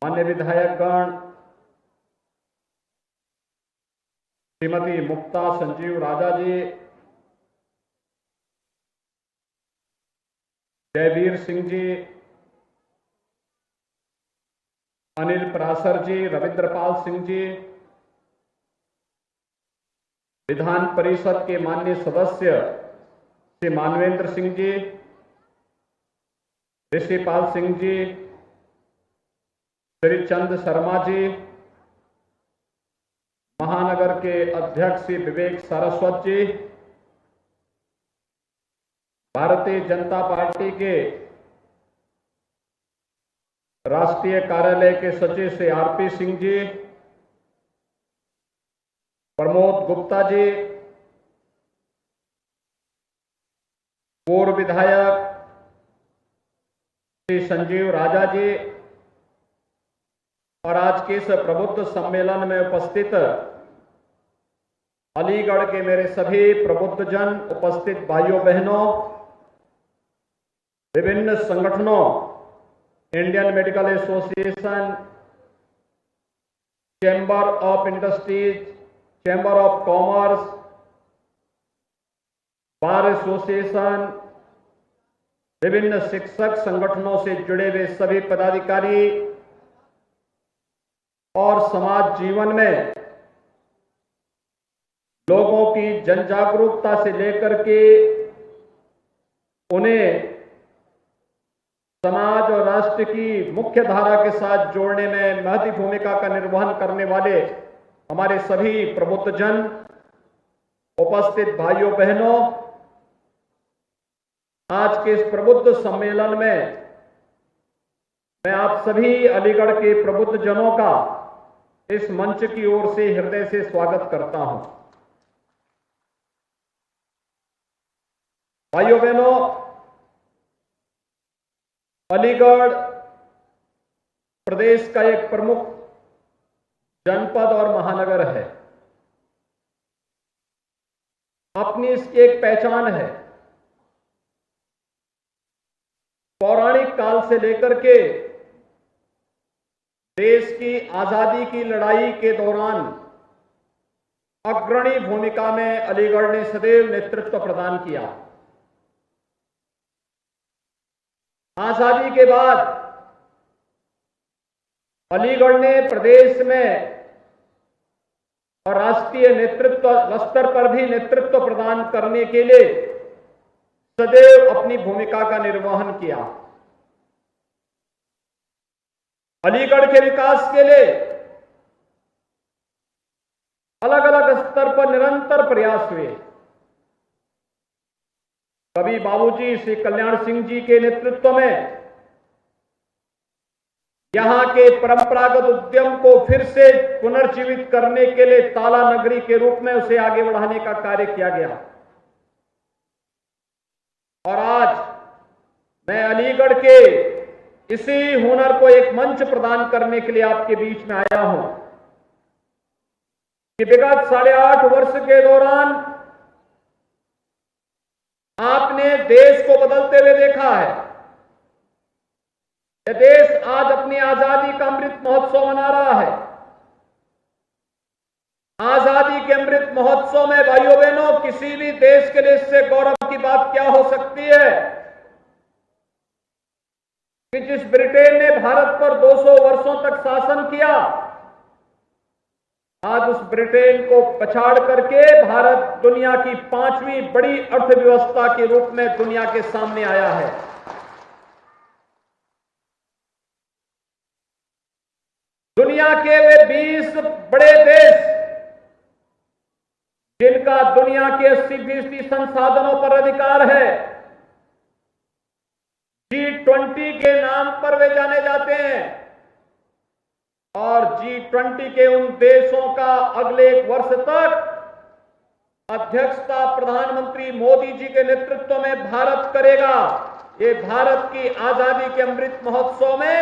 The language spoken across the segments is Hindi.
मान्य विधायकगण, श्रीमती मुक्ता संजीव राजा जी, जयवीर सिंह जी, अनिल पराशर जी, रविंद्रपाल सिंह जी, विधान परिषद के माननीय सदस्य श्री मानवेंद्र सिंह जी, ऋषिपाल सिंह जी, श्री चंद शर्मा जी, महानगर के अध्यक्ष श्री विवेक सारस्वत जी, भारतीय जनता पार्टी के राष्ट्रीय कार्यालय के सचिव श्री आरपी सिंह जी, प्रमोद गुप्ता जी, पूर्व विधायक श्री संजीव राजा जी और आज के इस प्रबुद्ध सम्मेलन में उपस्थित अलीगढ़ के मेरे सभी प्रबुद्ध जन, उपस्थित भाइयों बहनों, विभिन्न संगठनों, Indian medical association, chamber of industries, chamber of commerce, bar association, विभिन्न शिक्षक संगठनों से जुड़े हुए सभी पदाधिकारी और समाज जीवन में लोगों की जन जागरूकता से लेकर के उन्हें समाज और राष्ट्र की मुख्य धारा के साथ जोड़ने में महत्वपूर्ण भूमिका का निर्वहन करने वाले हमारे सभी प्रबुद्ध जन, उपस्थित भाइयों बहनों, आज के इस प्रबुद्ध सम्मेलन में मैं आप सभी अलीगढ़ के प्रबुद्ध जनों का इस मंच की ओर से हृदय से स्वागत करता हूं। भाइयों बहनों, अलीगढ़ प्रदेश का एक प्रमुख जनपद और महानगर है। अपनी इसकी एक पहचान है। पौराणिक काल से लेकर के देश की आजादी की लड़ाई के दौरान अग्रणी भूमिका में अलीगढ़ ने सदैव नेतृत्व प्रदान किया। आजादी के बाद अलीगढ़ ने प्रदेश में और राष्ट्रीय नेतृत्व स्तर पर भी नेतृत्व प्रदान करने के लिए सदैव अपनी भूमिका का निर्वहन किया। अलीगढ़ के विकास के लिए अलग अलग स्तर पर निरंतर प्रयास हुए। कभी बाबूजी श्री कल्याण सिंह जी के नेतृत्व में यहां के परंपरागत उद्यम को फिर से पुनर्जीवित करने के लिए ताला नगरी के रूप में उसे आगे बढ़ाने का कार्य किया गया। और आज मैं अलीगढ़ के इसी हुनर को एक मंच प्रदान करने के लिए आपके बीच में आया हूं कि विगत 8.5 वर्ष के दौरान आपने देश को बदलते हुए देखा है। यह देश आज अपनी आजादी का अमृत महोत्सव मना रहा है। आजादी के अमृत महोत्सव में भाइयों बहनों, किसी भी देश के लिए इससे गौरव की बात क्या हो सकती है कि जिस ब्रिटेन ने भारत पर 200 वर्षों तक शासन किया, आज उस ब्रिटेन को पछाड़ करके भारत दुनिया की 5वीं बड़ी अर्थव्यवस्था के रूप में दुनिया के सामने आया है। दुनिया के वे 20 बड़े देश जिनका दुनिया के 80% संसाधनों पर अधिकार है, G20 के नाम पर वे जाने जाते हैं। और G20 के उन देशों का अगले 1 वर्ष तक अध्यक्षता प्रधानमंत्री मोदी जी के नेतृत्व में भारत करेगा। ये भारत की आजादी के अमृत महोत्सव में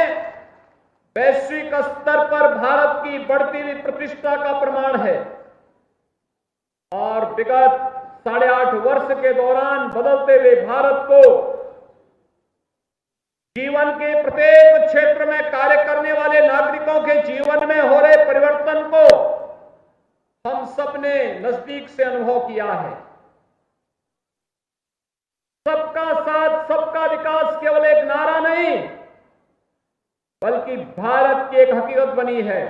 वैश्विक स्तर पर भारत की बढ़ती हुई प्रतिष्ठा का प्रमाण है। और विगत 8.5 वर्ष के दौरान बदलते हुए भारत को जीवन के प्रत्येक क्षेत्र में कार्य करने वाले नागरिक नजदीक से अनुभव किया है। सबका साथ सबका विकास केवल एक नारा नहीं, बल्कि भारत की एक हकीकत बनी है।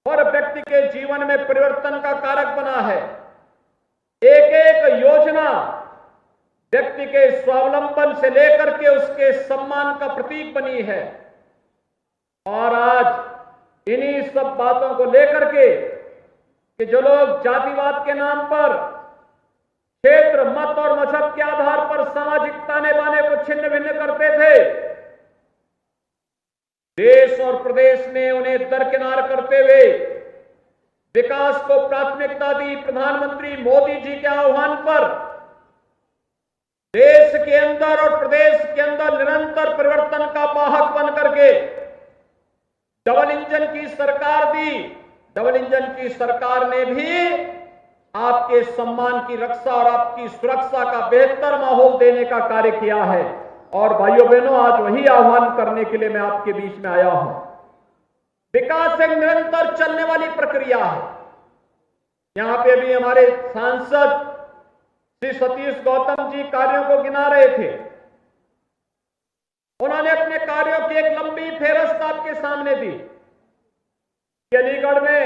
हर व्यक्ति के जीवन में परिवर्तन का कारक बना है। एक एक योजना व्यक्ति के स्वावलंबन से लेकर के उसके सम्मान का प्रतीक बनी है। और आज इन्हीं सब बातों को लेकर के कि जो लोग जातिवाद के नाम पर, क्षेत्र, मत और मजहब के आधार पर सामाजिक ताने बाने को छिन्न भिन्न करते थे, देश और प्रदेश ने उन्हें दरकिनार करते हुए विकास को प्राथमिकता दी। प्रधानमंत्री मोदी जी के आह्वान पर देश के अंदर और प्रदेश के अंदर निरंतर परिवर्तन का वाहक बन करके डबल इंजन की सरकार दी। डबल इंजन की सरकार ने भी आपके सम्मान की रक्षा और आपकी सुरक्षा का बेहतर माहौल देने का कार्य किया है। और भाइयों बहनों, आज वही आह्वान करने के लिए मैं आपके बीच में आया हूं। विकास एक निरंतर चलने वाली प्रक्रिया है। यहां पे भी हमारे सांसद श्री सतीश गौतम जी कार्यों को गिना रहे थे। उन्होंने अपने कार्यों की एक लंबी फेहरिस्त आपके सामने दी कि अलीगढ़ में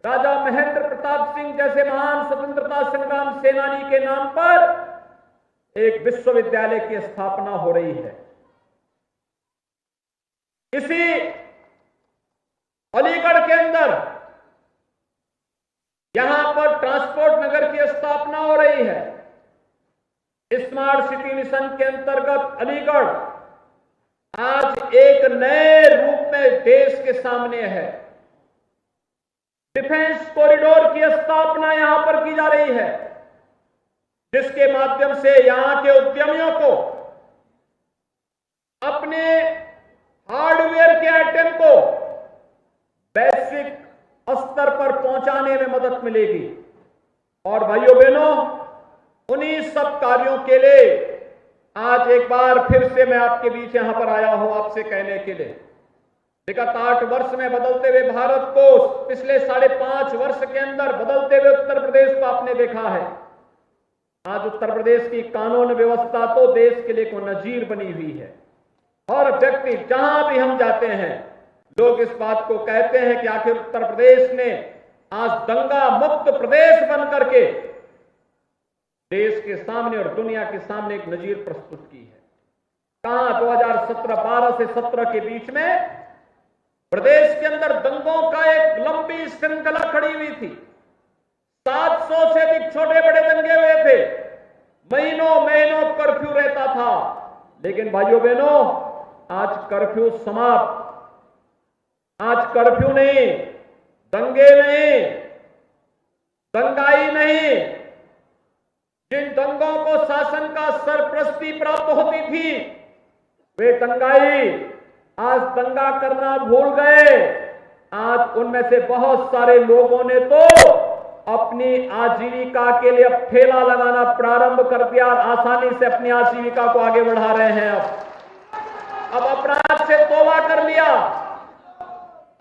राजा महेंद्र प्रताप सिंह जैसे महान स्वतंत्रता संग्राम सेनानी के नाम पर एक विश्वविद्यालय की स्थापना हो रही है। इसी अलीगढ़ के अंदर यहां पर ट्रांसपोर्ट नगर की स्थापना हो रही है। स्मार्ट सिटी मिशन के अंतर्गत अलीगढ़ आज एक नए रूप में देश के सामने है। डिफेंस कॉरिडोर की स्थापना यहां पर की जा रही है, जिसके माध्यम से यहां के उद्यमियों को अपने हार्डवेयर के आइटम को वैश्विक स्तर पर पहुंचाने में मदद मिलेगी। और भाइयों बहनों, उन्हीं सब कार्यों के लिए आज एक बार फिर से मैं आपके बीच यहां पर आया हूं आपसे कहने के लिए। विगत 8 वर्ष में बदलते हुए भारत को, पिछले 5.5 वर्ष के अंदर बदलते हुए उत्तर प्रदेश को आपने देखा है। आज उत्तर प्रदेश की कानून व्यवस्था तो देश के लिए को नजीर बनी हुई है। और व्यक्ति जहां भी हम जाते हैं, लोग इस बात को कहते हैं कि आखिर उत्तर प्रदेश ने आज दंगा मुक्त प्रदेश बन करके देश के सामने और दुनिया के सामने एक नजीर प्रस्तुत की है। कहां 2012 से 17 के बीच में प्रदेश के अंदर दंगों का एक लंबी श्रृंखला खड़ी हुई थी। 700 से अधिक छोटे बड़े दंगे हुए थे। महीनों महीनों कर्फ्यू रहता था। लेकिन भाइयों बहनों, आज कर्फ्यू समाप्त। आज कर्फ्यू नहीं, दंगे नहीं, दंगाई नहीं। जिन दंगों को शासन का सरपरस्ती प्राप्त होती थी, वे दंगाई आज दंगा करना भूल गए। आज उनमें से बहुत सारे लोगों ने तो अपनी आजीविका के लिए अब ठेला लगाना प्रारंभ कर दिया और आसानी से अपनी आजीविका को आगे बढ़ा रहे हैं। अब अपराध से तौबा कर लिया,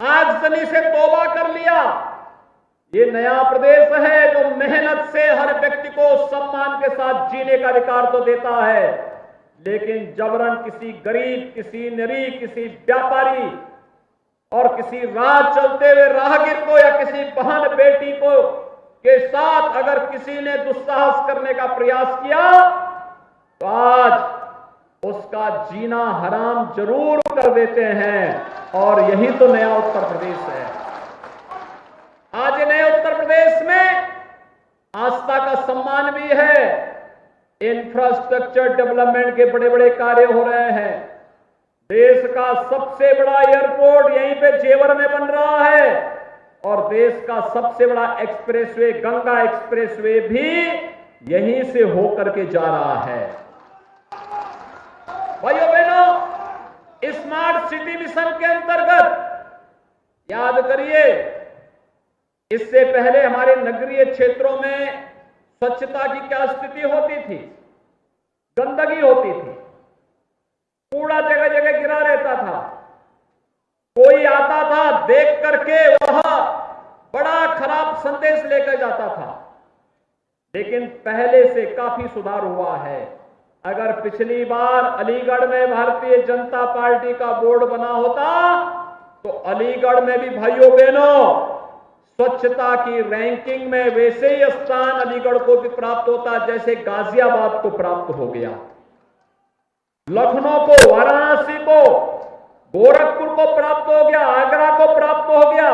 आगजनी से तौबा कर लिया। ये नया प्रदेश है जो मेहनत से हर व्यक्ति को सम्मान के साथ जीने का अधिकार तो देता है, लेकिन जबरन किसी गरीब, किसी निरीह, किसी व्यापारी और किसी राह चलते हुए राहगीर को या किसी बहन बेटी को के साथ अगर किसी ने दुस्साहस करने का प्रयास किया तो आज उसका जीना हराम जरूर कर देते हैं। और यही तो नया उत्तर प्रदेश है। आज नए उत्तर प्रदेश में आस्था का सम्मान भी है। इंफ्रास्ट्रक्चर डेवलपमेंट के बड़े बड़े कार्य हो रहे हैं। देश का सबसे बड़ा एयरपोर्ट यहीं पे जेवर में बन रहा है और देश का सबसे बड़ा एक्सप्रेसवे, गंगा एक्सप्रेसवे भी यहीं से होकर के जा रहा है। भाइयों बहनों, स्मार्ट सिटी मिशन के अंतर्गत याद करिए, इससे पहले हमारे नगरीय क्षेत्रों में स्वच्छता की क्या स्थिति होती थी? गंदगी होती थी, कूड़ा जगह जगह गिरा रहता था। कोई आता था, देख करके वह बड़ा खराब संदेश लेकर जाता था, लेकिन पहले से काफी सुधार हुआ है। अगर पिछली बार अलीगढ़ में भारतीय जनता पार्टी का बोर्ड बना होता तो अलीगढ़ में भी भाइयों बहनों स्वच्छता की रैंकिंग में वैसे ही स्थान अलीगढ़ को भी प्राप्त होता जैसे गाजियाबाद को प्राप्त हो गया, लखनऊ को, वाराणसी को, गोरखपुर को प्राप्त हो गया, आगरा को प्राप्त हो गया।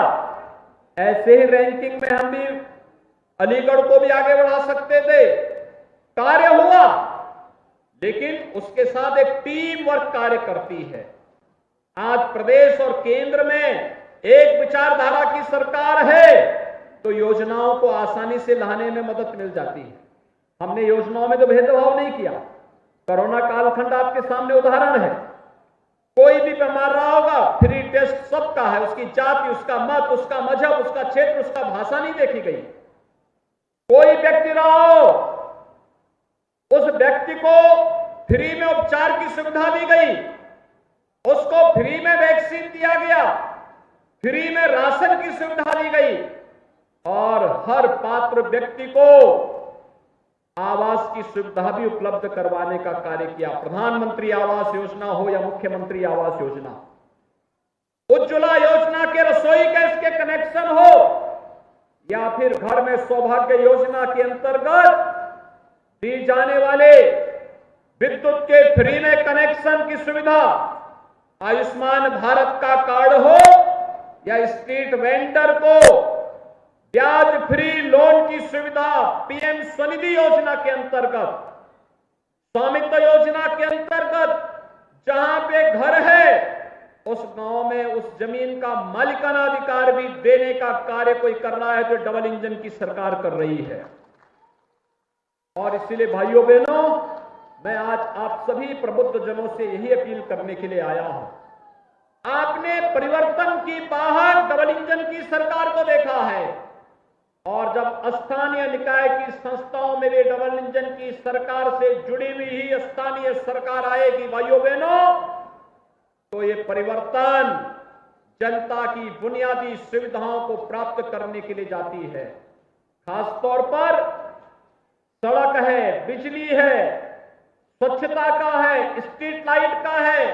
ऐसे ही रैंकिंग में हम भी अलीगढ़ को भी आगे बढ़ा सकते थे। कार्य हुआ, लेकिन उसके साथ एक टीम वर्क कार्य करती है। आज प्रदेश और केंद्र में एक विचारधारा की सरकार है तो योजनाओं को आसानी से लाने में मदद मिल जाती है। हमने योजनाओं में तो भेदभाव नहीं किया। कोरोना कालखंड आपके सामने उदाहरण है। कोई भी बीमार रहा होगा, फ्री टेस्ट सबका है, उसकी जाति, उसका मत, उसका मजहब, उसका क्षेत्र, उसका भाषा नहीं देखी गई। कोई व्यक्ति रहा हो, उस व्यक्ति को फ्री में उपचार की सुविधा दी गई, उसको फ्री में वैक्सीन दिया गया, फ्री में राशन की सुविधा दी गई और हर पात्र व्यक्ति को आवास की सुविधा भी उपलब्ध करवाने का कार्य किया। प्रधानमंत्री आवास योजना हो या मुख्यमंत्री आवास योजना, उज्ज्वला योजना के रसोई गैस के कनेक्शन हो या फिर घर में सौभाग्य योजना के अंतर्गत दी जाने वाले विद्युत के फ्री में कनेक्शन की सुविधा, आयुष्मान भारत का कार्ड हो या स्ट्रीट वेंडर को ब्याज फ्री लोन की सुविधा, पीएम स्वनिधि योजना के अंतर्गत, स्वामित्व योजना के अंतर्गत जहां पे घर है उस गांव में उस जमीन का मालिकाना अधिकार भी देने का कार्य कोई कर रहा है जो डबल इंजन की सरकार कर रही है। और इसलिए भाइयों बहनों, मैं आज आप सभी प्रबुद्ध जनों से यही अपील करने के लिए आया हूं। आपने परिवर्तन की बाहर डबल इंजन की सरकार को देखा है और जब स्थानीय निकाय की संस्थाओं में भी डबल इंजन की सरकार से जुड़ी हुई ही स्थानीय सरकार आएगी भाइयों बहनों, तो ये परिवर्तन जनता की बुनियादी सुविधाओं को प्राप्त करने के लिए जाती है। खासतौर पर सड़क है, बिजली है, स्वच्छता का है, स्ट्रीट लाइट का है।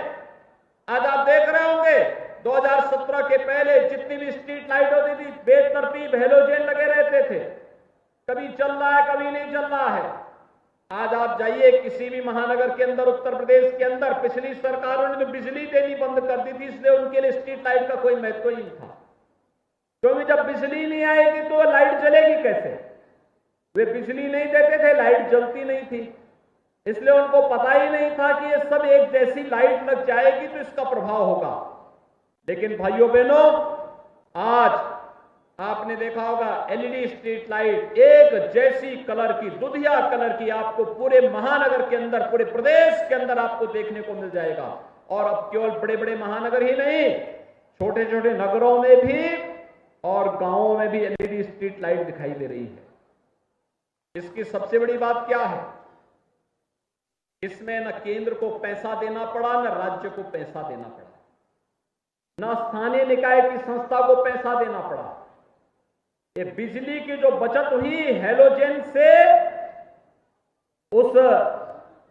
आज आप देख रहे होंगे 2017 के पहले जितनी भी स्ट्रीट लाइट होती थी बेतरतीब हेलोजन लगे रहते थे, कभी चल रहा है कभी नहीं चल रहा है। आज आप जाइए किसी भी महानगर के अंदर, उत्तर प्रदेश के अंदर, पिछली सरकारों ने तो बिजली देनी बंद कर दी थी, इसलिए उनके लिए स्ट्रीट लाइट का कोई महत्व ही नहीं था, क्योंकि जब बिजली नहीं आएगी तो लाइट जलेगी कैसे। वे बिजली नहीं देते थे, लाइट जलती नहीं थी, इसलिए उनको पता ही नहीं था कि ये सब एक जैसी लाइट लग जाएगी तो इसका प्रभाव होगा। लेकिन भाइयों बहनों, आज आपने देखा होगा एलईडी स्ट्रीट लाइट एक जैसी कलर की, दुधिया कलर की आपको पूरे महानगर के अंदर, पूरे प्रदेश के अंदर आपको देखने को मिल जाएगा। और अब केवल बड़े बड़े महानगर ही नहीं, छोटे छोटे नगरों में भी और गांवों में भी एलईडी स्ट्रीट लाइट दिखाई दे रही है। इसकी सबसे बड़ी बात क्या है, इसमें न केंद्र को पैसा देना पड़ा, न राज्य को पैसा देना पड़ा, न स्थानीय निकाय की संस्था को पैसा देना पड़ा। ये बिजली की जो बचत हुई हेलोजन से, उस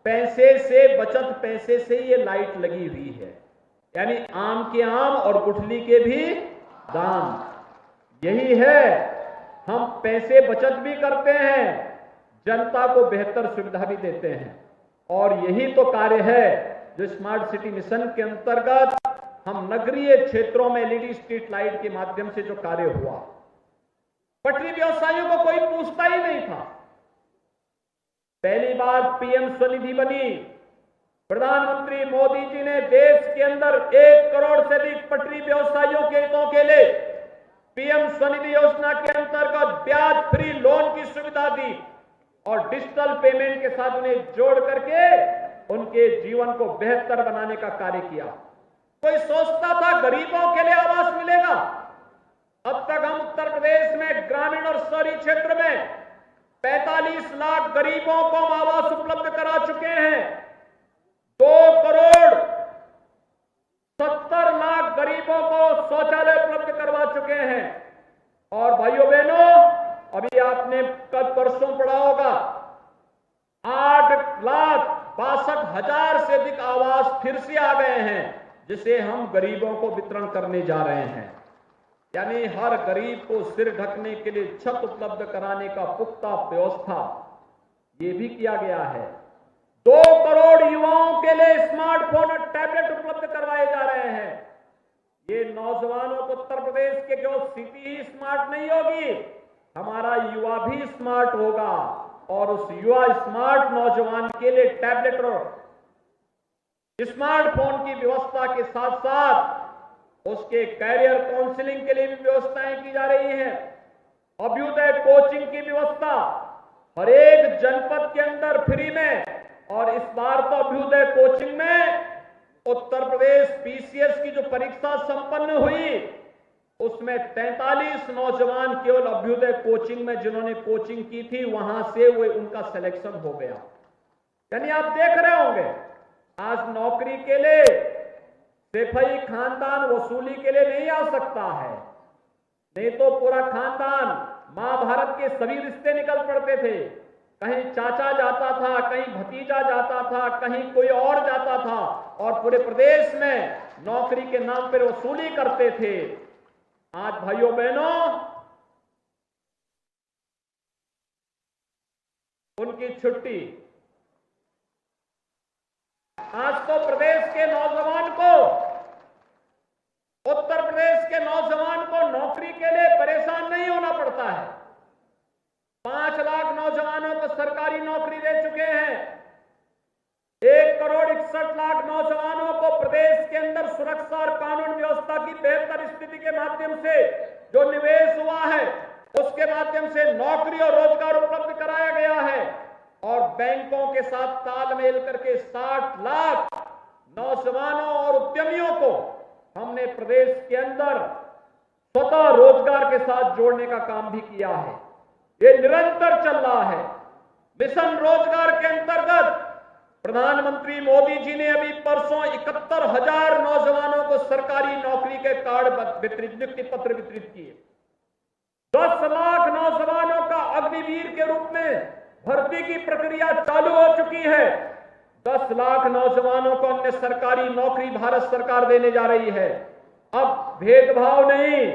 पैसे से, बचत पैसे से ये लाइट लगी हुई है। यानी आम के आम और गुठली के भी दाम। यही है, हम पैसे बचत भी करते हैं, जनता को बेहतर सुविधा भी देते हैं। और यही तो कार्य है जो स्मार्ट सिटी मिशन के अंतर्गत हम नगरीय क्षेत्रों में एलईडी स्ट्रीट लाइट के माध्यम से जो कार्य हुआ। पटरी व्यवसायियों को कोई पूछता ही नहीं था। पहली बार पीएम स्वनिधि बनी, प्रधानमंत्री मोदी जी ने देश के अंदर 1 करोड़ से अधिक पटरी व्यवसायियों के हितों के लिए पीएम स्वनिधि योजना के अंतर्गत ब्याज फ्री लोन की सुविधा दी और डिजिटल पेमेंट के साथ उन्हें जोड़ करके उनके जीवन को बेहतर बनाने का कार्य किया। कोई सोचता था गरीबों के लिए आवास मिलेगा? अब तक हम उत्तर प्रदेश में ग्रामीण और शहरी क्षेत्र में 45 लाख गरीबों को आवास उपलब्ध करा चुके हैं। 2 करोड़ 70 लाख गरीबों को शौचालय उपलब्ध करवा चुके हैं। और भाइयों बहनों, अभी आपने कल परसों पढ़ा होगा 8,62,000 से अधिक आवास फिर से आ गए हैं, जिसे हम गरीबों को वितरण करने जा रहे हैं। यानी हर गरीब को सिर ढकने के लिए छत उपलब्ध कराने का पुख्ता व्यवस्था ये भी किया गया है। 2 करोड़ युवाओं के लिए स्मार्टफोन और टैबलेट उपलब्ध करवाए जा रहे हैं। ये नौजवानों को उत्तर प्रदेश के केवल सिटी ही स्मार्ट नहीं होगी, हमारा युवा भी स्मार्ट होगा और उस युवा स्मार्ट नौजवान के लिए टैबलेट और स्मार्टफोन की व्यवस्था के साथ साथ उसके कैरियर काउंसलिंग के लिए भी व्यवस्थाएं की जा रही हैं। अभ्युदय कोचिंग की व्यवस्था हर एक जनपद के अंदर फ्री में, और इस बार तो अभ्युदय कोचिंग में उत्तर प्रदेश पीसीएस की जो परीक्षा संपन्न हुई उसमें 43 नौजवान केवल अभ्युदय कोचिंग में जिन्होंने कोचिंग की थी वहां से वो उनका सिलेक्शन हो गया। यानी आप देख रहे होंगे आज नौकरी के लिए सिर्फ ही खानदान वसूली के लिए नहीं आ सकता है, नहीं तो पूरा खानदान, महाभारत के सभी रिश्ते निकल पड़ते थे। कहीं चाचा जाता था, कहीं भतीजा जाता था, कहीं कोई और जाता था और पूरे प्रदेश में नौकरी के नाम पर वसूली करते थे। आज भाइयों बहनों उनकी छुट्टी, आज तो प्रदेश के नौजवान को, उत्तर प्रदेश के नौजवान को नौकरी के लिए परेशान नहीं होना पड़ता है। 5 लाख नौजवानों को सरकारी नौकरी दे चुके हैं। 1,61,00,000 नौजवानों को प्रदेश के अंदर सुरक्षा और कानून व्यवस्था की बेहतर स्थिति के माध्यम से जो निवेश हुआ है उसके माध्यम से नौकरी और रोजगार उपलब्ध कराया गया है। और बैंकों के साथ तालमेल करके 60 लाख नौजवानों और उद्यमियों को हमने प्रदेश के अंदर स्वतः रोजगार के साथ जोड़ने का काम भी किया है। ये निरंतर चल रहा है। मिशन रोजगार के अंतर्गत प्रधानमंत्री मोदी जी ने अभी परसों 71,000 नौजवानों को सरकारी नौकरी के कार्ड नियुक्ति पत्र वितरित किए। 10 लाख नौजवानों का अग्निवीर के रूप में भर्ती की प्रक्रिया चालू हो चुकी है। 10 लाख नौजवानों को अन्य सरकारी नौकरी भारत सरकार देने जा रही है। अब भेदभाव नहीं,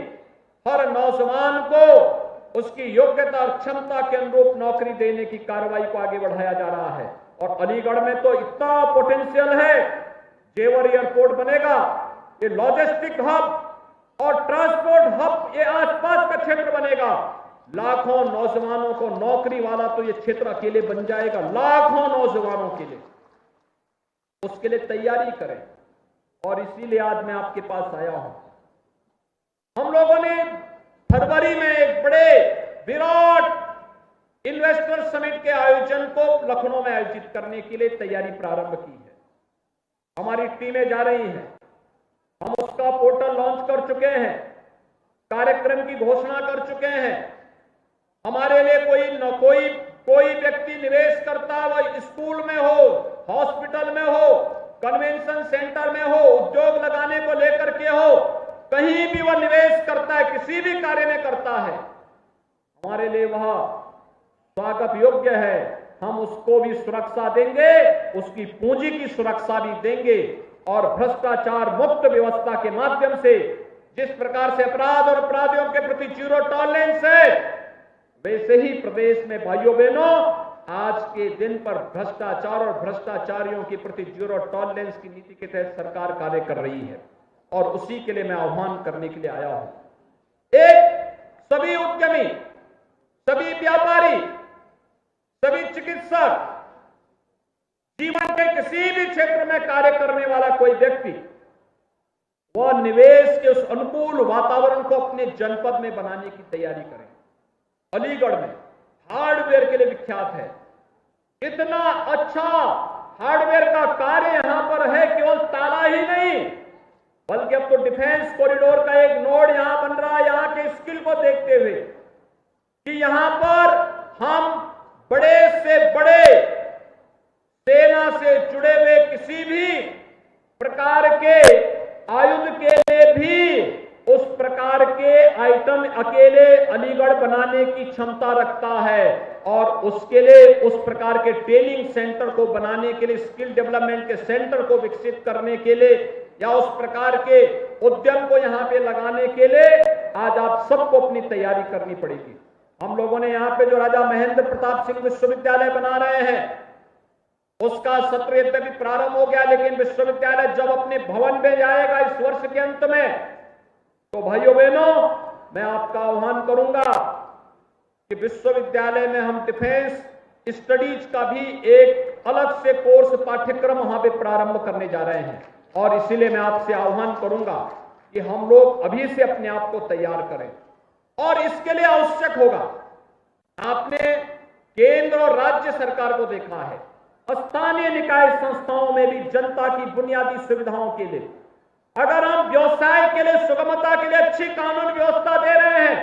हर नौजवान को उसकी योग्यता और क्षमता के अनुरूप नौकरी देने की कार्रवाई को आगे बढ़ाया जा रहा है। और अलीगढ़ में तो इतना पोटेंशियल है, जेवर एयरपोर्ट बनेगा, ये लॉजिस्टिक हब और ट्रांसपोर्ट हब, ये आसपास का क्षेत्र बनेगा। लाखों नौजवानों को नौकरी वाला तो ये क्षेत्र अकेले बन जाएगा, लाखों नौजवानों के लिए। उसके लिए तैयारी करें और इसीलिए आज मैं आपके पास आया हूं। हम लोगों ने फरवरी में एक बड़े विराट इन्वेस्टर समिट के आयोजन को लखनऊ में आयोजित करने के लिए तैयारी प्रारंभ की है। हमारी टीमें जा रही हैं, हम उसका पोर्टल लॉन्च कर चुके हैं, कार्यक्रम की घोषणा कर चुके हैं। हमारे लिए कोई व्यक्ति निवेश करता, वह स्कूल में हो, हॉस्पिटल में हो, कन्वेंशन सेंटर में हो, उद्योग लगाने को लेकर के हो, कहीं भी वह निवेश करता है, किसी भी कार्य में करता है, हमारे लिए वह स्वागत योग्य है। हम उसको भी सुरक्षा देंगे, उसकी पूंजी की सुरक्षा भी देंगे और भ्रष्टाचार मुक्त व्यवस्था के माध्यम से जिस प्रकार से अपराध और अपराधियों के प्रति जीरो टॉलरेंस है, वैसे ही प्रदेश में भाइयों बहनों आज के दिन पर भ्रष्टाचार और भ्रष्टाचारियों के प्रति जीरो टॉलरेंस की नीति के तहत सरकार कार्य कर रही है और उसी के लिए मैं आह्वान करने के लिए आया हूं। एक, सभी उद्यमी, सभी व्यापारी, सभी चिकित्सक, जीवन के किसी भी क्षेत्र में कार्य करने वाला कोई व्यक्ति वह निवेश के उस अनुकूल वातावरण को अपने जनपद में बनाने की तैयारी करें। अलीगढ़ में हार्डवेयर के लिए विख्यात है। इतना अच्छा हार्डवेयर का कार्य यहां पर है, केवल ताला ही नहीं बल्कि अब तो डिफेंस कॉरिडोर का एक नोड यहां बन रहा है। यहां के स्किल को देखते हुए कि यहां पर हम बड़े से बड़े सेना से जुड़े हुए किसी भी प्रकार के आयुध के लिए भी उस प्रकार के आइटम अकेले अलीगढ़ बनाने की क्षमता रखता है और उसके लिए उस प्रकार के ट्रेनिंग सेंटर को बनाने के लिए, स्किल डेवलपमेंट के सेंटर को विकसित करने के लिए या उस प्रकार के उद्यम को यहां पे लगाने के लिए आज आप सबको अपनी तैयारी करनी पड़ेगी। हम लोगों ने यहां पे जो राजा महेंद्र प्रताप सिंह विश्वविद्यालय बना रहे हैं, उसका सत्र यद्यपि प्रारंभ हो गया, लेकिन विश्वविद्यालय जब अपने भवन में जाएगा इस वर्ष के अंत में, तो भाइयों बहनों, मैं आपका आह्वान करूंगा कि विश्वविद्यालय में हम डिफेंस स्टडीज का भी एक अलग से कोर्स पाठ्यक्रम वहां पे प्रारंभ करने जा रहे हैं। और इसीलिए मैं आपसे आह्वान करूंगा कि हम लोग अभी से अपने आप को तैयार करें। और इसके लिए आवश्यक होगा, आपने केंद्र और राज्य सरकार को देखा है, स्थानीय निकाय संस्थाओं में भी जनता की बुनियादी सुविधाओं के लिए, अगर हम व्यवसाय के लिए, सुगमता के लिए अच्छी कानून व्यवस्था दे रहे हैं,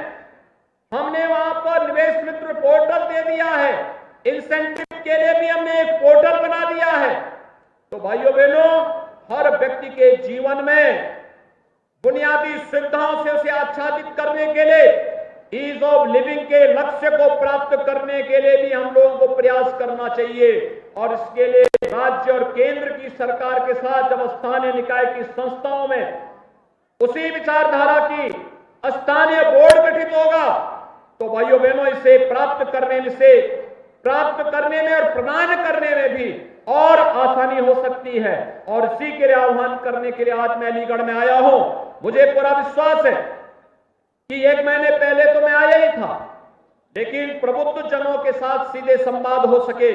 हमने वहां पर निवेश मित्र पोर्टल दे दिया है, इंसेंटिव के लिए भी हमने एक पोर्टल बना दिया है, तो भाइयों बहनों, हर व्यक्ति के जीवन में बुनियादी सुविधाओं से उसे आच्छादित करने के लिए, ईज ऑफ लिविंग के लक्ष्य को प्राप्त करने के लिए भी हम लोगों को प्रयास करना चाहिए। और इसके लिए राज्य और केंद्र की सरकार के साथ जब स्थानीय निकाय की संस्थाओं में उसी विचारधारा की स्थानीय बोर्ड गठित होगा, तो भाइयों बहनों, इसे प्राप्त करने में और प्रदान करने में भी और आसानी हो सकती है। और इसी के लिए आह्वान करने के लिए आज मैं अलीगढ़ में आया हूं। मुझे पूरा विश्वास है कि 1 महीने पहले तो मैं आया ही था, लेकिन प्रबुद्ध जनों के साथ सीधे संवाद हो सके,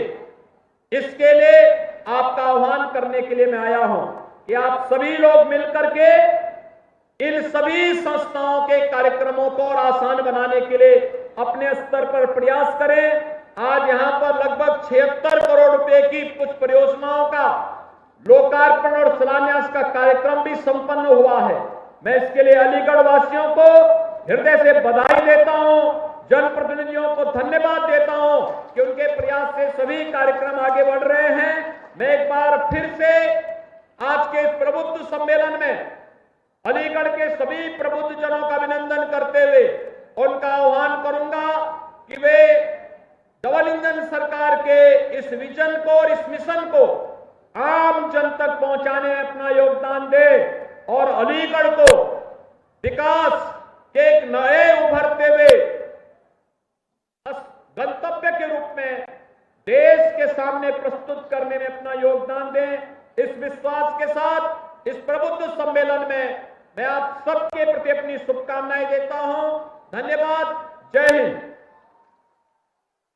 इसके लिए आपका आह्वान करने के लिए मैं आया हूं कि आप सभी लोग मिलकर के इन सभी संस्थाओं के कार्यक्रमों को और आसान बनाने के लिए अपने स्तर पर प्रयास करें। आज यहां पर लगभग 76 करोड़ रुपए की कुछ परियोजनाओं का लोकार्पण और शिलान्यास का कार्यक्रम भी संपन्न हुआ है। मैं इसके लिए अलीगढ़ वासियों को हृदय से बधाई देता हूं, जनप्रतिनिधियों को धन्यवाद देता हूं कि उनके प्रयास से सभी कार्यक्रम आगे बढ़ रहे हैं। मैं एक बार फिर से आज के प्रबुद्ध सम्मेलन में अलीगढ़ के सभी प्रबुद्ध जनों का अभिनंदन करते हुए उनका आह्वान करूंगा कि वे डबल इंजन सरकार के इस विजन को और इस मिशन को आम जन तक पहुंचाने में अपना योगदान दें और अलीगढ़ को विकास के एक नए उभरते हुए गंतव्य के रूप में देश के सामने प्रस्तुत करने में अपना योगदान दें। इस विश्वास के साथ इस प्रबुद्ध सम्मेलन में मैं आप सबके प्रति अपनी शुभकामनाएं देता हूं। धन्यवाद। जय हिंद।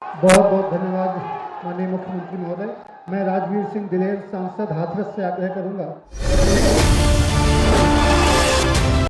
बहुत बहुत धन्यवाद माननीय मुख्यमंत्री महोदय। मैं राजवीर सिंह दिलेर, सांसद हाथरस से आग्रह करूंगा